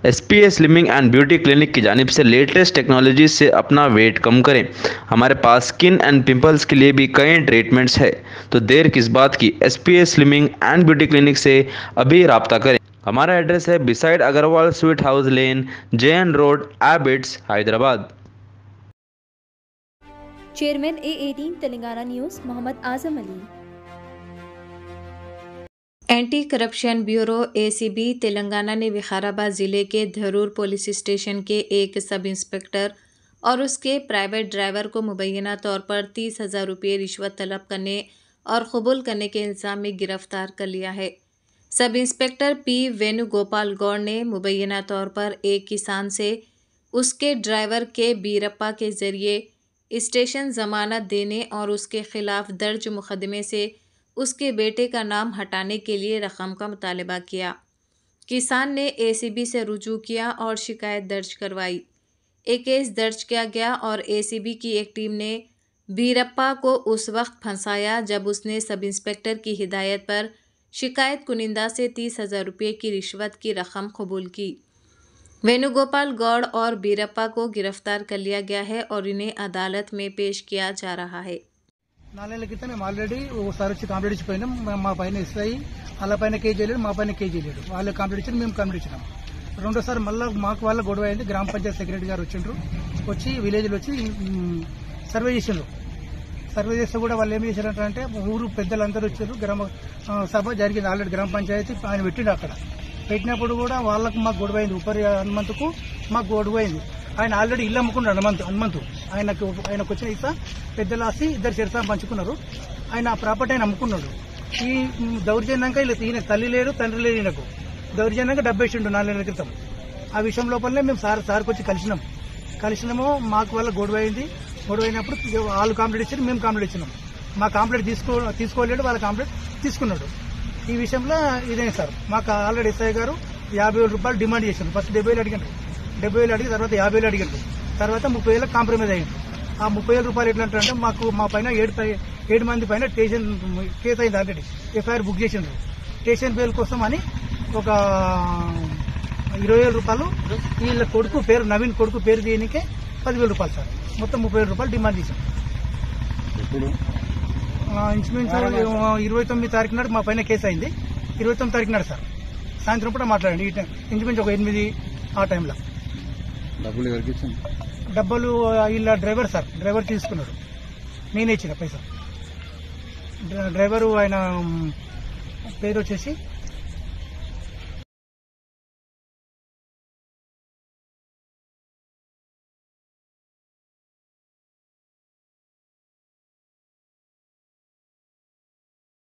SPS slimming and beauty clinic की जानिब से लेटेस्ट टेक्नोलॉजी से अपना वेट कम करें। हमारे पास स्किन एंड पिंपल्स के लिए भी कई ट्रीटमेंट्स है, तो देर किस बात की। SPS slimming and beauty clinic से अभी रब्ता करें। हमारा एड्रेस है beside Agarwal sweet house lane, JN road, Abids, Hyderabad. Chairman A18 Telangana news Mohammad Azam Ali. Anti corruption bureau ACB Telangana ने विकाराबाद ज़िले के धरूर पुलिस स्टेशन के एक सब इंस्पेक्टर और उसके प्राइवेट ड्राइवर को मुबैना तौर पर 30,000 रुपये रिश्वत तलब करने और कबूल करने के इल्ज़ाम में गिरफ्तार कर लिया है। Sub inspector P Venugopal Gaur ने मुबैना तौर पर एक किसान से उसके ड्राइवर के बीरप्पा के ज़रिए स्टेशन ज़मानत देने और उसके खिलाफ दर्ज मुकदमे से उसके बेटे का नाम हटाने के लिए रकम का मुतालबा किया। किसान ने ACB से रुजू किया और शिकायत दर्ज करवाई। एक केस दर्ज किया गया और ACB की एक टीम ने बीरप्पा को उस वक्त फंसाया जब उसने सब इंस्पेक्टर की हिदायत पर शिकायत कुनिंदा से 30,000 रुपये की रिश्वत की रकम कबूल की। वेणुगोपाल गौड़ और बीरप्पा को गिरफ्तार कर लिया गया है और इन्हें अदालत में पेश किया जा रहा है। 4 నెలల క్రితం మేము ఆల్రెడీ ఒకసారి వచ్చి కంప్లీట్ ఇచ్చిపోయినాం. మా పైన ఎస్ఐ వాళ్ళ పైన కేసు చేయలేడు, మా పైన కేసు చేయలేడు. వాళ్ళు కంప్లీట్ ఇచ్చారు, మేము కంప్లీట్ ఇచ్చినాం. రెండోసారి మళ్ళీ మాకు వాళ్ళ గొడవ అయింది. గ్రామ పంచాయతీ సెక్రటరీ గారు వచ్చిండ్రు, వచ్చి విలేజ్లో వచ్చి సర్వే చేసిండ్రు. సర్వే చేస్తే కూడా వాళ్ళు ఏం చేశారంటే ఊరు పెద్దలందరూ వచ్చారు. గ్రామ సభ జరిగింది ఆల్రెడీ, గ్రామ పంచాయతీ ఆయన పెట్టిండు. అక్కడ పెట్టినప్పుడు కూడా వాళ్ళకు మాకు గొడవ అయింది. ఉపరి హనుమంతుకు మాకు గొడవ అయింది. ఆయన ఆల్రెడీ ఇల్లు అమ్ముకున్నాడు. హనుమంతు ఆయనకు వచ్చిన ఇస్తా పెద్దలాసి 2 చెరసా పంచుకున్నారు. ఆయన ఆ ప్రాపర్టీ ఆయన అమ్ముకున్నాడు. ఈ దౌర్జన్యంగా ఈయన తల్లి లేరు, తండ్రి లేరు. ఈయనకు దౌర్జన్యంగా డబ్బు వేసిండు 4 నెలల క్రితం. ఆ విషయం లోపలనే మేము సార్కి వచ్చి కలిసినాము. మాకు వాళ్ళ గొడవ అయింది. గొడవ అయినప్పుడు వాళ్ళు కంప్లీట్ ఇచ్చారు, మేము కంప్లీట్ ఇచ్చినాం. మా కంప్లీట్ తీసుకోలేడు, వాళ్ళ కంప్లీట్ తీసుకున్నాడు. ఈ విషయంలో ఇదే సార్ మాకు ఆల్రెడీ ఎస్ఐ గారు 50,000 రూపాయలు డిమాండ్ చేశారు. ఫస్ట్ 70,000 అడిగారు. 70,000 అడిగి తర్వాత 50,000 అడిగారు. తర్వాత 30,000 కాంప్రమైజ్ అయ్యింది. ఆ 30,000 రూపాయలు ఎట్లా అంటే మా పైన 7 మంది పైన స్టేషన్ కేసు అయింది. ఆల్రెడీ ఎఫ్ఐఆర్ బుక్ చేసిండ్రు. స్టేషన్ బెయిల్ కోసం అని ఒక 20,000 రూపాయలు వీళ్ళ కొడుకు పేరు నవీన్ కొడుకు పేరు చేయడానికే 10,000 రూపాయలు సార్. మొత్తం 30,000 రూపాయలు డిమాండ్ చేశాం. ఇంచుమించు 29 తారీఖు నాడు మా పైన కేసు అయింది. 29 తారీఖు నాడు సార్ సాయంత్రం పూట మాట్లాడండి. ఇంచుమించు ఒక 8 ఆ టైంలో డబ్బులు వీళ్ళ డ్రైవర్ సార్, డ్రైవర్ తీసుకున్నాడు. నేనే ఇచ్చిన పైసా. డ్రైవరు ఆయన పేరు వచ్చేసి